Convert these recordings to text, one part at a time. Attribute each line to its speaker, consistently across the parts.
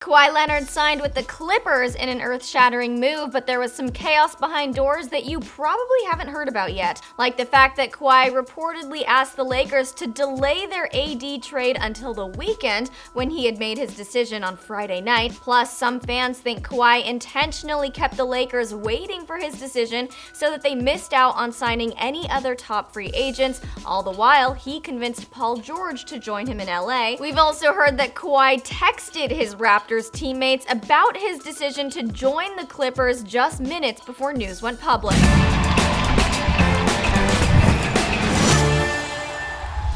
Speaker 1: Kawhi Leonard signed with the Clippers in an earth-shattering move, but there was some chaos behind doors that you probably haven't heard about yet. Like the fact that Kawhi reportedly asked the Lakers to delay their AD trade until the weekend when he had made his decision on Friday night. Plus, some fans think Kawhi intentionally kept the Lakers waiting for his decision so that they missed out on signing any other top free agents. All the while, he convinced Paul George to join him in LA. We've also heard that Kawhi texted his Raptors teammates about his decision to join the Clippers just minutes before news went public.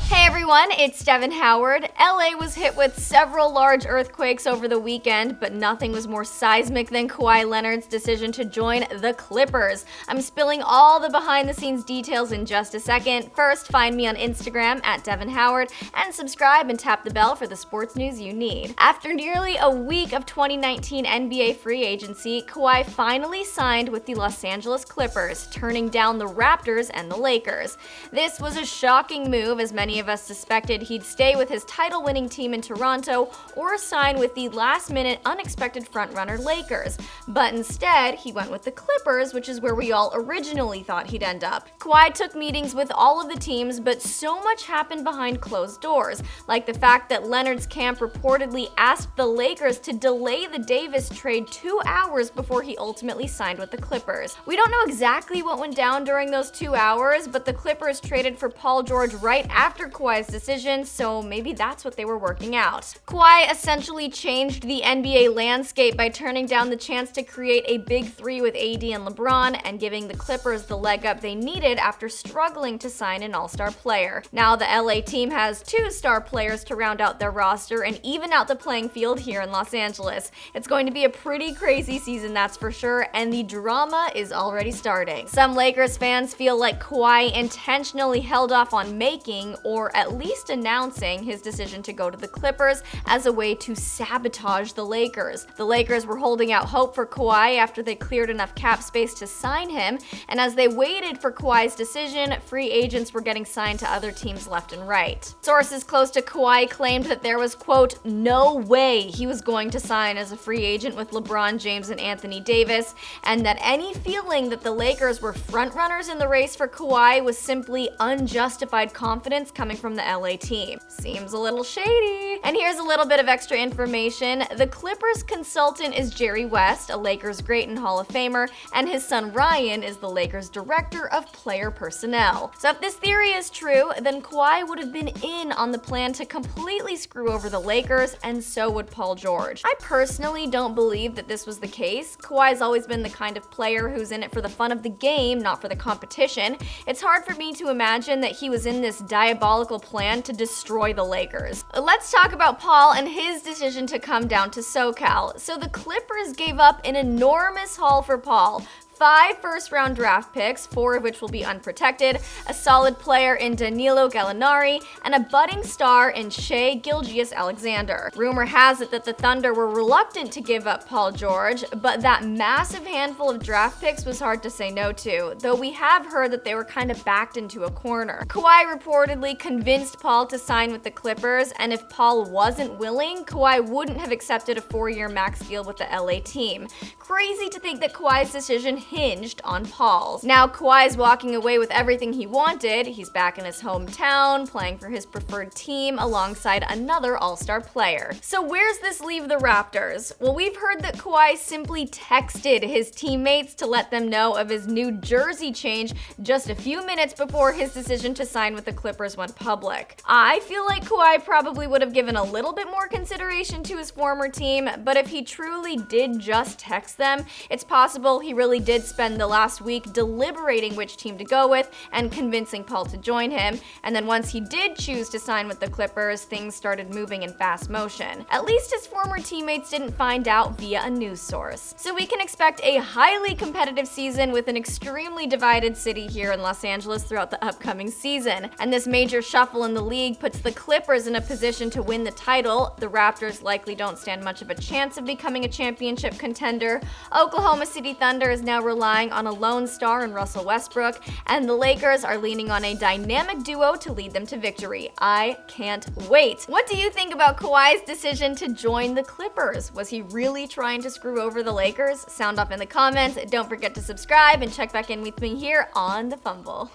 Speaker 1: Hey everyone, it's Devin Howard. LA was hit with several large earthquakes over the weekend, but nothing was more seismic than Kawhi Leonard's decision to join the Clippers. I'm spilling all the behind-the-scenes details in just a second. First, find me on Instagram at Devin Howard and subscribe and tap the bell for the sports news you need. After nearly a week of 2019 NBA free agency, Kawhi finally signed with the Los Angeles Clippers, turning down the Raptors and the Lakers. This was a shocking move, as many of us suspected he'd stay with his title-winning team in Toronto or sign with the last-minute unexpected frontrunner Lakers. But instead, he went with the Clippers, which is where we all originally thought he'd end up. Kawhi took meetings with all of the teams, but so much happened behind closed doors, like the fact that Leonard's camp reportedly asked the Lakers to delay the Davis trade 2 hours before he ultimately signed with the Clippers. We don't know exactly what went down during those 2 hours, but the Clippers traded for Paul George right after Kawhi's decision, so maybe that's what they were working out. Kawhi essentially changed the NBA landscape by turning down the chance to create a big three with AD and LeBron and giving the Clippers the leg up they needed after struggling to sign an all-star player. Now the LA team has 2 star players to round out their roster and even out the playing field here in Los Angeles. It's going to be a pretty crazy season, that's for sure, and the drama is already starting. Some Lakers fans feel like Kawhi intentionally held off on making or at least announcing his decision to go to the Clippers as a way to sabotage the Lakers. The Lakers were holding out hope for Kawhi after they cleared enough cap space to sign him, and as they waited for Kawhi's decision, free agents were getting signed to other teams left and right. Sources close to Kawhi claimed that there was, quote, no way he was going to sign as a free agent with LeBron James and Anthony Davis, and that any feeling that the Lakers were frontrunners in the race for Kawhi was simply unjustified confidence coming from the LA team. Seems a little shady. And here's a little bit of extra information. The Clippers consultant is Jerry West, a Lakers great and Hall of Famer, and his son Ryan is the Lakers director of player personnel. So if this theory is true, then Kawhi would have been in on the plan to completely screw over the Lakers, and so would Paul George. I personally don't believe that this was the case. Kawhi's always been the kind of player who's in it for the fun of the game, not for the competition. It's hard for me to imagine that he was in this diabolical plan to destroy the Lakers. Let's talk about Paul and his decision to come down to SoCal. So the Clippers gave up an enormous haul for Paul. 5 first-round draft picks, 4 of which will be unprotected, a solid player in Danilo Gallinari, and a budding star in Shai Gilgeous-Alexander. Rumor has it that the Thunder were reluctant to give up Paul George, but that massive handful of draft picks was hard to say no to, though we have heard that they were kind of backed into a corner. Kawhi reportedly convinced Paul to sign with the Clippers, and if Paul wasn't willing, Kawhi wouldn't have accepted a 4-year max deal with the LA team. Crazy to think that Kawhi's decision hinged on Paul's. Now Kawhi's walking away with everything he wanted. He's back in his hometown, playing for his preferred team alongside another all-star player. So where's this leave the Raptors? Well, we've heard that Kawhi simply texted his teammates to let them know of his new jersey change just a few minutes before his decision to sign with the Clippers went public. I feel like Kawhi probably would have given a little bit more consideration to his former team, but if he truly did just text them, it's possible he really did spend the last week deliberating which team to go with and convincing Paul to join him, and then once he did choose to sign with the Clippers, things started moving in fast motion. At least his former teammates didn't find out via a news source. So we can expect a highly competitive season with an extremely divided city here in Los Angeles throughout the upcoming season. And this major shuffle in the league puts the Clippers in a position to win the title. The Raptors likely don't stand much of a chance of becoming a championship contender. Oklahoma City Thunder is now relying on a lone star in Russell Westbrook, and the Lakers are leaning on a dynamic duo to lead them to victory. I can't wait. What do you think about Kawhi's decision to join the Clippers? Was he really trying to screw over the Lakers? Sound off in the comments. Don't forget to subscribe and check back in with me here on The Fumble.